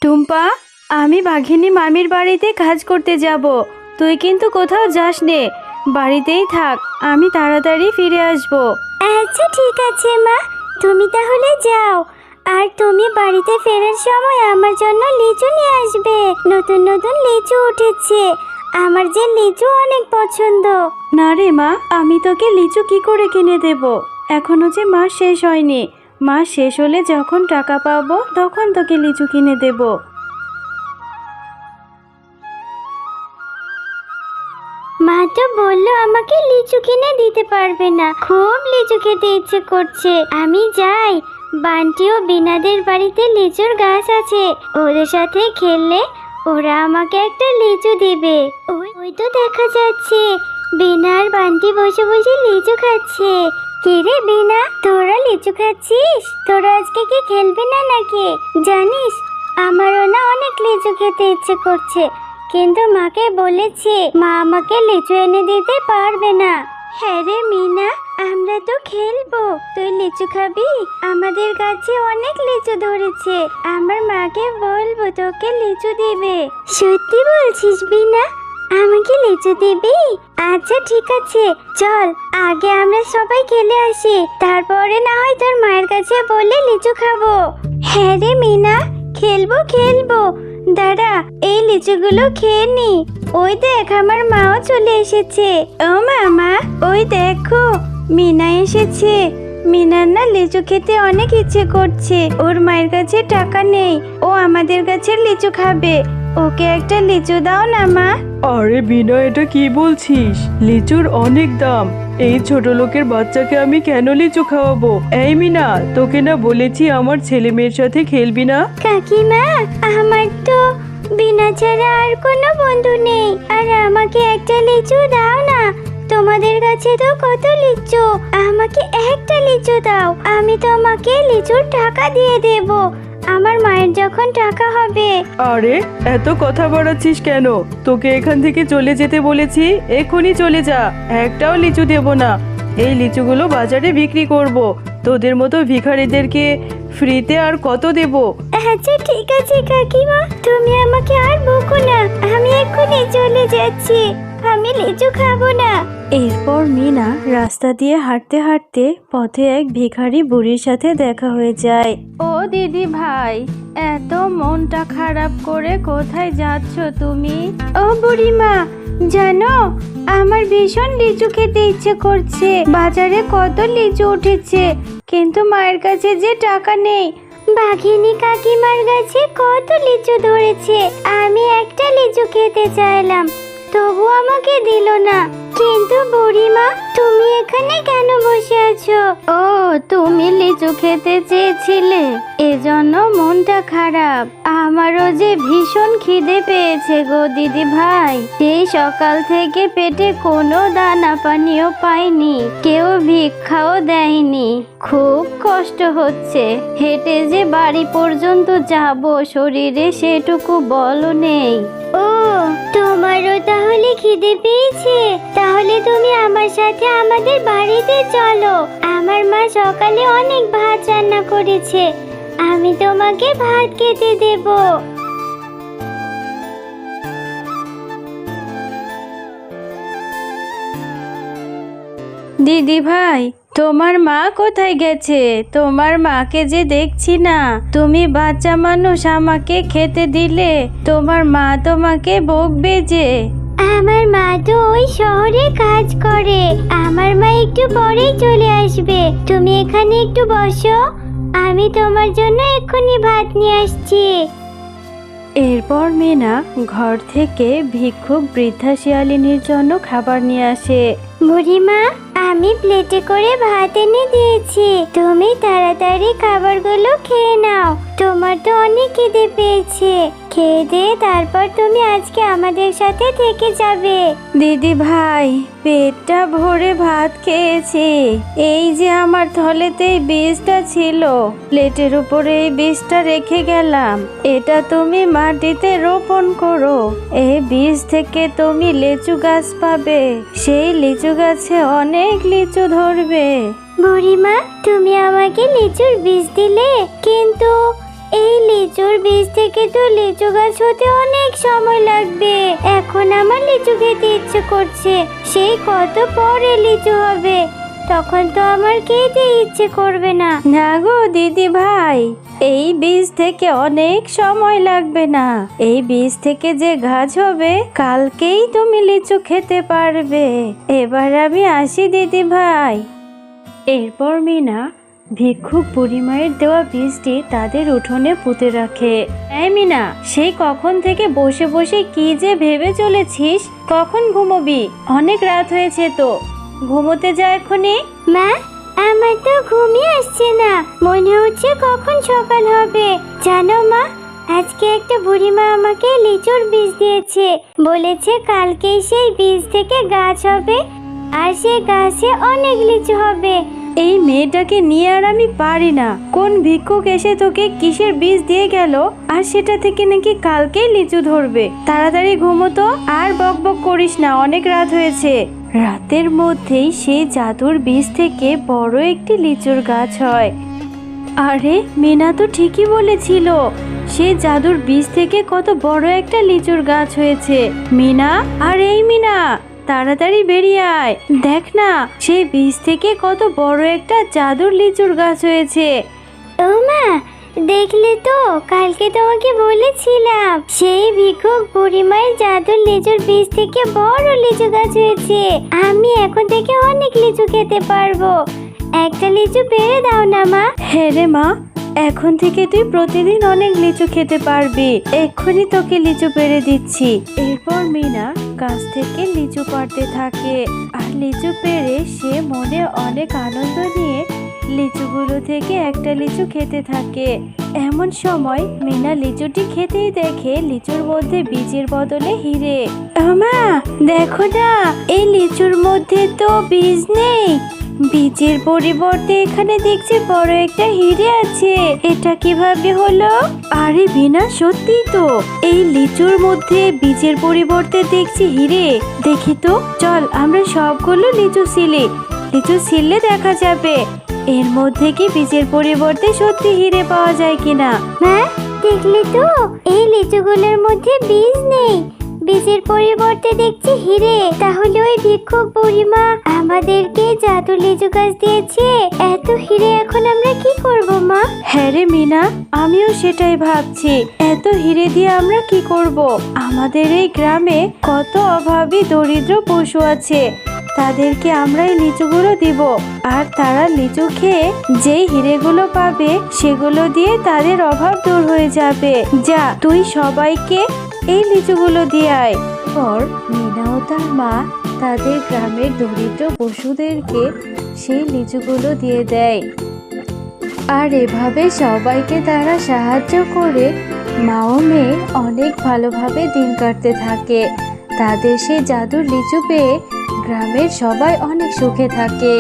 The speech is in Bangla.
টুম্পা, আমি বাঘিনী মামির বাড়িতে কাজ করতে যাব। তুই কিন্তু কোথাও যাস নে, বাড়িতেই থাক, আমি তাড়াতাড়ি ফিরে আসব। আচ্ছা ঠিক আছে মা, তুমি তাহলে যাও। আর তুমি বাড়িতে ফেরার সময় আমার জন্য লিচু নিয়ে আসবে। নতুন নতুন লিচু উঠেছে, আমার যে লিচু অনেক পছন্দ। না রে মা, আমি তোকে লিচু কি করে কিনে দেব? এখনো যে মাস শেষ হয়নি, মাস শেষ হলে যখন টাকা পাবো তখন তোকে লিচু কিনে দেব। মা তো বললো আমাকে লিচু কিনে দিতে পারবে না। খুব লিচু খেতে ইচ্ছে করছে, আমি যাই। বান্টি ও বিনাদের বাড়িতে লিচুর গাছ আছে, ওদের সাথে খেললে ওরা আমাকে একটা লিচু দিবে। ওই তো দেখা যাচ্ছে বিনা আর বান্টি বসে বসে লিচু খাচ্ছে। কি রে বিনা, তোরা লিচু খাচ্ছিস? তোরা আজকে কি খেলবি না নাকি? জানিস আমারও না অনেক লিচু খেতে ইচ্ছে করছে, কিন্তু মাকে বলেছি মা আমাকে লিচু এনে দিতে পারবে না। হ্যাঁ রে মিনা, আমরা তো খেলবো, তুই লিচু খাবি? আমাদের গাছে অনেক লিচু ধরেছে, আমার মাকে বলবো তোকে লিচু দিবে। সত্যি বলছিস বিনা, আমাকে লিচু দিবি? আচ্ছা ঠিক আছে, চল আগে আমরা সবাই খেলে আসি, তারপরে না হয় তোর মায়ের কাছে বলে লিচু খাবো। হ্যাঁ রে মিনা, খেলবো খেলবো। দাঁড়া, এই লিচুগুলো খেয়ে নি। ওই দেখ আমার মাও চলে এসেছে। ও মামা, ওই দেখো মিনা এসেছে। মিনার না লিচু খেতে অনেক ইচ্ছে করছে, ওর মায়ের কাছে টাকা নেই, ও আমাদের কাছে লিচু খাবে। ওকে একটা লিচু দাও না মা। আরে বিনা, এটা কি বলছিস? লিচুর অনেক দাম, এই ছোট লোকের বাচ্চাকে আমি কেন লিচু খাওয়াবো? এই মিনা, তোকে না বলেছি আমার ছেলে মেয়ের সাথে খেলবি না? কাকিমা, আমার তো বিনা ছাড়া আর কোনো বন্ধু নেই, আর আমাকে একটা লিচু দাও না। তোমাদের কাছে তো কত লিচু, আমাকে একটা লিচু দাও, আমি তোমাকে লিচুর টাকা দিয়ে দেব আমার মায়ের যখন টাকা হবে। আরে এত কথা বাড়াচ্ছিস কেন? তোকে এখান থেকে চলে যেতে বলেছি, এখনই চলে যা। একটাও লিচু দেব না, এই লিচুগুলো বাজারে বিক্রি করব। তোদের মতো ভিখারিদেরকে ফ্রিতে আর কত দেব? আচ্ছা ঠিক আছে কাকিমা, তুমি আমাকে আর বকো না, আমি এক্ষুনি চলে যাচ্ছি, আমি লিচু খাবো না। এরপর মিনা রাস্তা দিয়ে হাঁটতে হাঁটতে পথে এক ভিখারি বুড়ির সাথে দেখা হয়ে যায়। ও দিদি ভাই, এত মনটা খারাপ করে কোথায় যাচ্ছ তুমি? ও বুড়িমা, জানো আমার ভীষণ লিচু খেতে ইচ্ছে করছে, বাজারে কত লিচু উঠেছে, কিন্তু মায়ের কাছে যে টাকা নেই। বাঘিনী কাকিমার কাছে কত লিচু ধরেছে, আমি একটা লিচু খেতে চাইলাম, তবু আমাকে দিল না। কিন্তু বুড়িমা, তুমি এখানে কেন বসে আছো? ও, তুমি লিচু খেতে চেয়েছিলে, এজন্য মনটা খারাপ। আমারও যে ভীষণ খিদে পেয়েছে গো দিদি ভাই, সেই সকাল থেকে পেটে কোনো দানা পানিও পাইনি, কেউ ভিক্ষাও দেয়নি, খুব কষ্ট হচ্ছে। হেঁটে যে বাড়ি পর্যন্ত যাব, শরীরে সেটুকু বলও নেই। ও, তোমারও তাহলে খিদে পেয়েছে? তাহলে তুমি আমার সাথে আমাদের বাড়িতে চলো, আমার মা সকালে অনেক ভাত রান্না করেছে, আমি তোমাকে ভাত খেতে দেব। দিদি ভাই, তোমার মা কোথায় গেছে? তোমার মাকে যে দেখছি না। তুমি বাচ্চা মানুষ, আমাকে খেতে দিলে তোমার মা তোমাকে বকবে যে। আমার মা তো ওই শহরে কাজ করে, আমার মা একটু পরেই চলে আসবে, তুমি এখানে একটু বসো, আমি তোমার জন্য এক্ষুনি ভাত নিয়ে আসছি। এরপর মিনা ঘর থেকে ভিক্ষুক বৃদ্ধা শিয়ালিনীর জন্য খাবার নিয়ে আসে। বুড়িমা, আমি প্লেটে করে ভাত এনে দিয়েছি, তুমি তাড়াতাড়ি খাবারগুলো খেয়ে নাও, তোমার তো অনেক খিদে পেয়েছে, খেয়ে দে, তারপর তুমি আজকে আমাদের সাথে থেকে যাবে। দিদি ভাই, পেটটা ভরে ভাত খেয়েছি, এই যে আমার থলেতে এই বীজটা ছিল, প্লেটের উপরে এই বীজটা রেখে গেলাম, এটা তুমি মাটিতে রোপণ করো, এই বীজ থেকে তুমি লিচু গাছ পাবে, সেই লিচু গাছে অনেক লিচু ধরবে। বুড়িমা, তুমি আমাকে লিচুর বীজ দিলে, কিন্তু এই লিচুর বীজ থেকে তো লিচু গাছ হতে অনেক সময় লাগবে। এখন আমার লিচু খেতে ইচ্ছে করছে, সেই কত পরে লিচু হবে, তখন তো আমার খেতে ইচ্ছে করবে না। না গো দিদি ভাই, এই বীজ থেকে অনেক সময় লাগবে না। এই বীজ থেকে যে গাছ হবে কালকেই তুমি লিচু খেতে পারবে। এবার আমি আসি দিদি ভাই। এরপর মিনা ভিক্ষুক বুড়িমায়ের দেওয়া বীজটি তাদের উঠোনে পুঁতে রাখে। এই মিনা, সেই কখন থেকে বসে বসে কি যে ভেবে চলেছিস? কখন ঘুমোবি? অনেক রাত হয়েছে তো, ঘুমোতে যা এখনই। মা, আমার তো ঘুমই আসছে না, মনে হচ্ছে কখন সকাল হবে। জানো মা, আজকে একটা বুড়িমা আমাকে লিচুর বীজ দিয়েছে, বলেছে কালকেই সেই বীজ থেকে গাছ হবে আর সেই গাছে অনেক লিচু হবে। এই মেয়েটাকে নিয়ে আর আমি পারি না। কোন ভিক্ষুক এসে তোকে কিসের বীজ দিয়ে গেল আর সেটা থেকে নাকি কালকেই লিচু ধরবে। তাড়াতাড়ি ঘুমোতো, আর বকবক করিস না, অনেক রাত হয়েছে। রাতের মধ্যেই সেই জাদুর বীজ থেকে বড় একটি লিচুর গাছ হয়। আরে মিনা তো ঠিকই বলেছিল, সেই জাদুর বীজ থেকে কত বড় একটা লিচুর গাছ হয়েছে। মিনা, আর এই মিনা, তাড়াতাড়ি বেরিয়ে আয়, দেখ না সেই বীজ থেকে কত বড় একটা জাদুর লিচুর গাছ হয়েছে। ও মা, দেখলে তো, কালকে তোমাকে বলেছিলাম সেই ভিক্ষুক বুড়িমায়ের জাদুর লিচুর বীজ থেকে বড় লিচু গাছ হয়েছে। আমি এখন থেকে অনেক লিচু খেতে পারবো। একটা লিচু পেড়ে দাও না মা। হ্যাঁ রে মা, এখন থেকে তুই প্রতিদিন অনেক লিচু খেতে পারবি। এক্ষুনি তোকে লিচু পেড়ে দিচ্ছি। এরপর মিনা গাছ থেকে লিচু পাড়তে থাকে আর লিচু পেড়ে সে মনে অনেক আনন্দ নিয়ে লিচুগুলো থেকে একটা লিচু খেতে থাকে। এমন সময় মিনা লিচুটি খেতেই দেখে লিচুর মধ্যে বীজের বদলে হিরে। মা দেখো না, এই লিচুর মধ্যে তো বীজ নেই, বীজের পরিবর্তে এখানে দেখছি বড় একটা হিরে আছে। এটা কিভাবে হলো? আরে বিনা, সত্যি তো, এই লিচুর মধ্যে বীজের পরিবর্তে দেখছি হিরে। দেখি তো, চল আমরা সবগুলো লিচু ছিলে দেখা যাবে এর মধ্যে কি বীজের পরিবর্তে সত্যি হিরে পাওয়া যায় কিনা। মা, দেখলে তো, এই লিচুগুলোর মধ্যে বীজ নেই, বীজের পরিবর্তে দেখছি হিরে। তাহলে ওই ভিক্ষুক বুড়িমা আমাদেরকে জাদু লিচু গাছ দিয়েছে, এত হিরে এখন আমরা কি করব মা? হ্যাঁ রে মিনা, আমিও সেটাই ভাবছি, এত হিরে দিয়ে আমরা কি করব? আমাদের এই গ্রামে কত অভাবী দরিদ্র পশু আছে, তাদেরকে আমরা এই লিচুগুলো দিব, আর তারা লিচু খেয়ে যেই হিরেগুলো পাবে সেগুলো দিয়ে তাদের অভাব দূর হয়ে যাবে। যা, তুই সবাইকে এই লিচুগুলো দিয়ে আয়। পর মিনা ও তার মা তাদের গ্রামের দরিদ্র পশুদেরকে সেই লিচুগুলো দিয়ে দেয়। আর এভাবে সবাইকে তারা সাহায্য করে মা ও মেয়ে অনেক ভালোভাবে দিন কাটতে থাকে। তাদের সেই জাদুর লিচু পেয়ে গ্রামের সবাই অনেক সুখে থাকে।